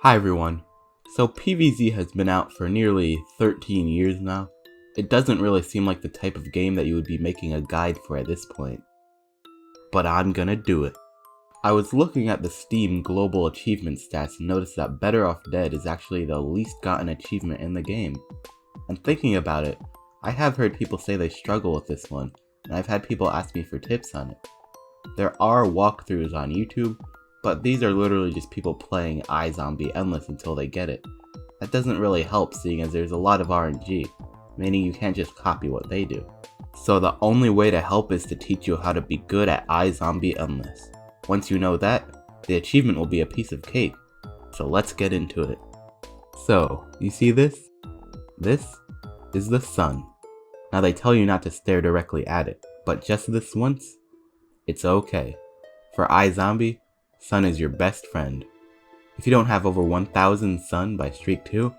Hi everyone. So PvZ has been out for nearly 13 years now. It doesn't really seem like the type of game that you would be making a guide for at this point. But I'm gonna do it. I was looking at the Steam global achievement stats and noticed that Better Off Dead is actually the least gotten achievement in the game. And thinking about it, I have heard people say they struggle with this one, and I've had people ask me for tips on it. There are walkthroughs on YouTube, but these are literally just people playing iZombie Endless until they get it. That doesn't really help, seeing as there's a lot of RNG, meaning you can't just copy what they do. So the only way to help is to teach you how to be good at iZombie Endless. Once you know that, the achievement will be a piece of cake. So let's get into it. So, you see this? This is the sun. Now they tell you not to stare directly at it, but just this once, it's okay. For iZombie, sun is your best friend. If you don't have over 1000 sun by streak 2,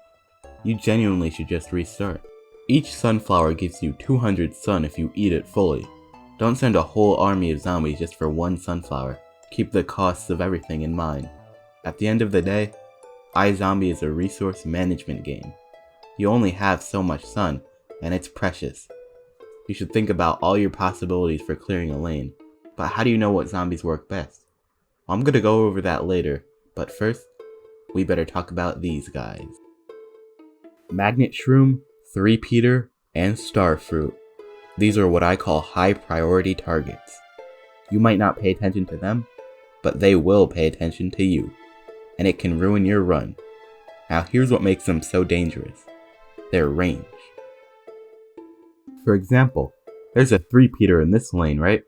you genuinely should just restart. Each sunflower gives you 200 sun if you eat it fully. Don't send a whole army of zombies just for one sunflower. Keep the costs of everything in mind. At the end of the day, iZombie is a resource management game. You only have so much sun, and it's precious. You should think about all your possibilities for clearing a lane, but how do you know what zombies work best? I'm gonna go over that later, but first, we better talk about these guys. Magnet Shroom, 3-peater, and Starfruit. These are what I call high priority targets. You might not pay attention to them, but they will pay attention to you, and it can ruin your run. Now here's what makes them so dangerous. Their range. For example, there's a 3-peater in this lane, right?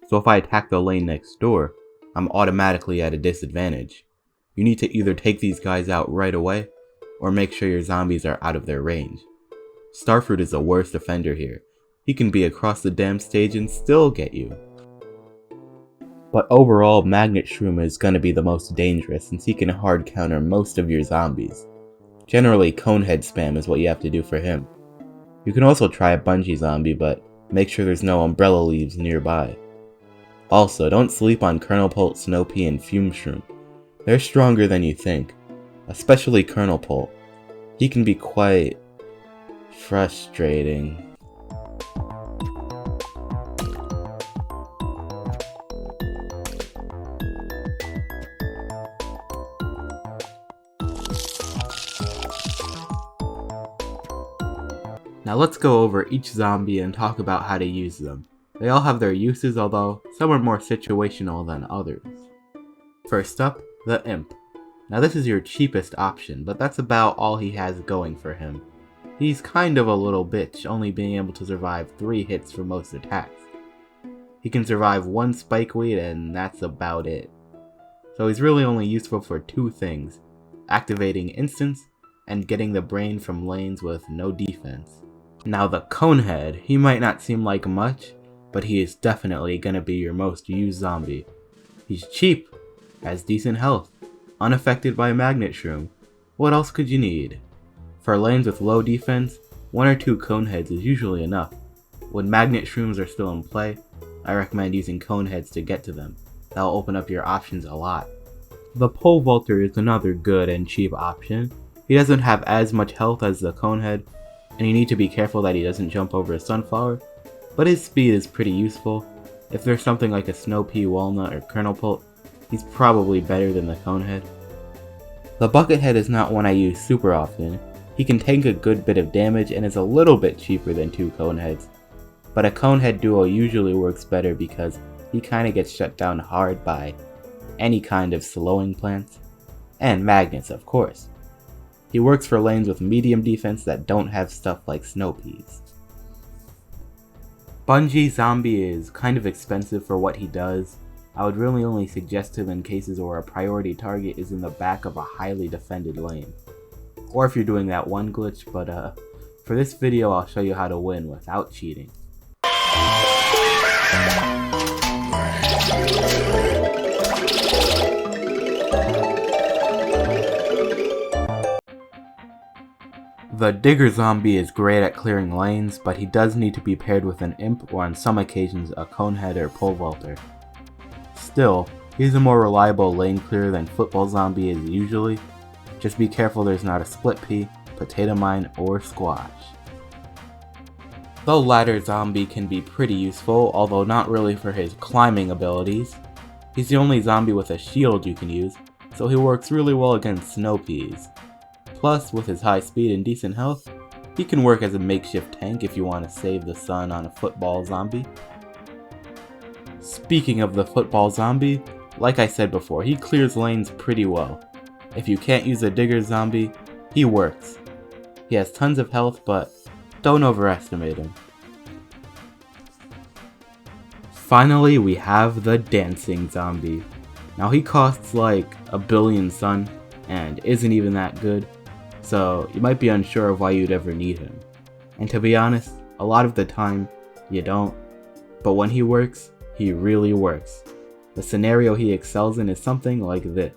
So if I attack the lane next door, I'm automatically at a disadvantage. You need to either take these guys out right away, or make sure your zombies are out of their range. Starfruit is the worst offender here. He can be across the damn stage and still get you. But overall, Magnet Shroom is gonna be the most dangerous since he can hard counter most of your zombies. Generally, Conehead spam is what you have to do for him. You can also try a Bungee zombie, but make sure there's no umbrella leaves nearby. Also, don't sleep on Colonel Pult, Snow Pea, and Fume Shroom. They're stronger than you think, especially Colonel Pult. He can be quite frustrating. Now let's go over each zombie and talk about how to use them. They all have their uses, although some are more situational than others. First up, the Imp. Now this is your cheapest option, but that's about all he has going for him. He's kind of a little bitch, only being able to survive 3 hits for most attacks. He can survive 1 spikeweed and that's about it. So he's really only useful for 2 things: activating instants and getting the brain from lanes with no defense. Now the Conehead, he might not seem like much, but he is definitely gonna be your most used zombie. He's cheap, has decent health, unaffected by Magnet Shroom. What else could you need? For lanes with low defense, 1 or 2 Coneheads is usually enough. When Magnet Shrooms are still in play, I recommend using Coneheads to get to them. That'll open up your options a lot. The Pole Vaulter is another good and cheap option. He doesn't have as much health as the Conehead, and you need to be careful that he doesn't jump over a sunflower, but his speed is pretty useful. If there's something like a Snow Pea, Walnut, or Colonel Pult, he's probably better than the Conehead. The Buckethead is not one I use super often. He can take a good bit of damage and is a little bit cheaper than 2 Coneheads. But a Conehead duo usually works better because he kinda gets shut down hard by any kind of slowing plants, and magnets of course. He works for lanes with medium defense that don't have stuff like Snow Peas. Bungee Zombie is kind of expensive for what he does. I would really only suggest him in cases where a priority target is in the back of a highly defended lane. Or if you're doing that one glitch, but for this video I'll show you how to win without cheating. The Digger Zombie is great at clearing lanes, but he does need to be paired with an Imp or on some occasions a Conehead or Pole Vaulter. Still, he's a more reliable lane clearer than Football Zombie is usually, Just be careful there's not a split pea, potato mine, or squash. Though Ladder Zombie can be pretty useful, although not really for his climbing abilities, he's the only zombie with a shield you can use, so he works really well against snow peas. Plus, with his high speed and decent health, he can work as a makeshift tank if you want to save the sun on a football zombie. Speaking of the football zombie, like I said before, he clears lanes pretty well. If you can't use a digger zombie, he works. He has tons of health, but don't overestimate him. Finally, we have the dancing zombie. Now he costs like a billion sun and isn't even that good, so you might be unsure of why you'd ever need him. And to be honest, a lot of the time, you don't. But when he works, he really works. The scenario he excels in is something like this.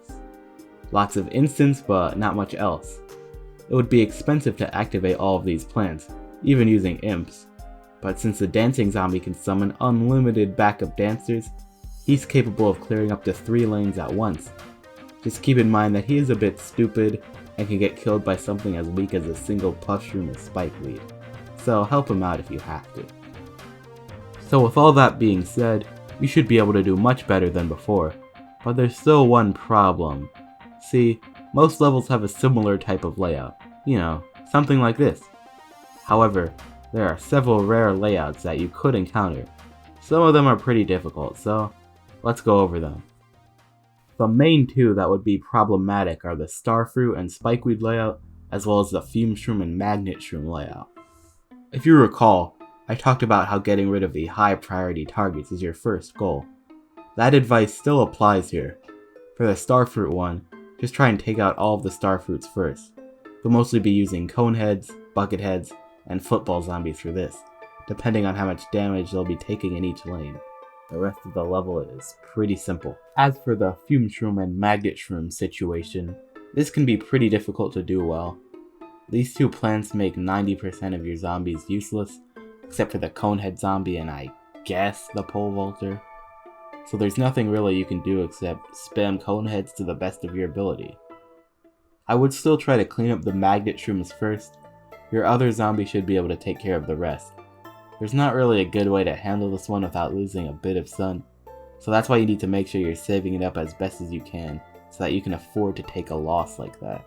Lots of instants, but not much else. It would be expensive to activate all of these plants, even using imps. But since the dancing zombie can summon unlimited backup dancers, he's capable of clearing up to 3 lanes at once. Just keep in mind that he is a bit stupid and can get killed by something as weak as a single pushroom or spikeweed, so help him out if you have to. So with all that being said, you should be able to do much better than before, but there's still one problem. See, most levels have a similar type of layout, something like this. However, there are several rare layouts that you could encounter. Some of them are pretty difficult, so let's go over them. The main two that would be problematic are the Starfruit and Spikeweed layout, as well as the Fume Shroom and Magnet Shroom layout. If you recall, I talked about how getting rid of the high priority targets is your first goal. That advice still applies here. For the Starfruit one, just try and take out all of the Starfruits first. You'll mostly be using Coneheads, Bucketheads, and Football Zombies for this, depending on how much damage they'll be taking in each lane. The rest of the level is pretty simple. As for the Fume Shroom and Magnet Shroom situation, this can be pretty difficult to do well. These two plants make 90% of your zombies useless, except for the Conehead zombie and I guess the Pole Vaulter. So there's nothing really you can do except spam Coneheads to the best of your ability. I would still try to clean up the Magnet Shrooms first. Your other zombie should be able to take care of the rest. There's not really a good way to handle this one without losing a bit of sun, so that's why you need to make sure you're saving it up as best as you can, so that you can afford to take a loss like that.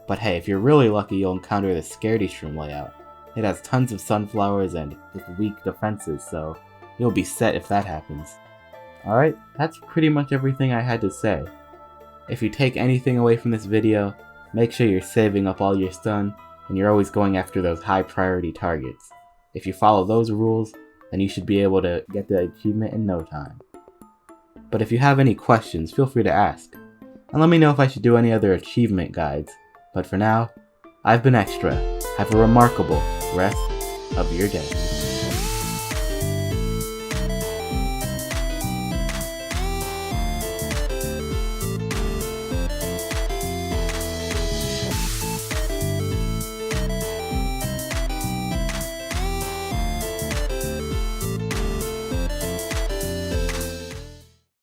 But hey, if you're really lucky, you'll encounter the Scaredy Shroom layout. It has tons of sunflowers and just weak defenses, so you'll be set if that happens. Alright, that's pretty much everything I had to say. If you take anything away from this video, make sure you're saving up all your stun, and you're always going after those high priority targets. If you follow those rules, then you should be able to get the achievement in no time. But if you have any questions, feel free to ask, and let me know if I should do any other achievement guides. But for now, I've been Extra. Have a remarkable rest of your day.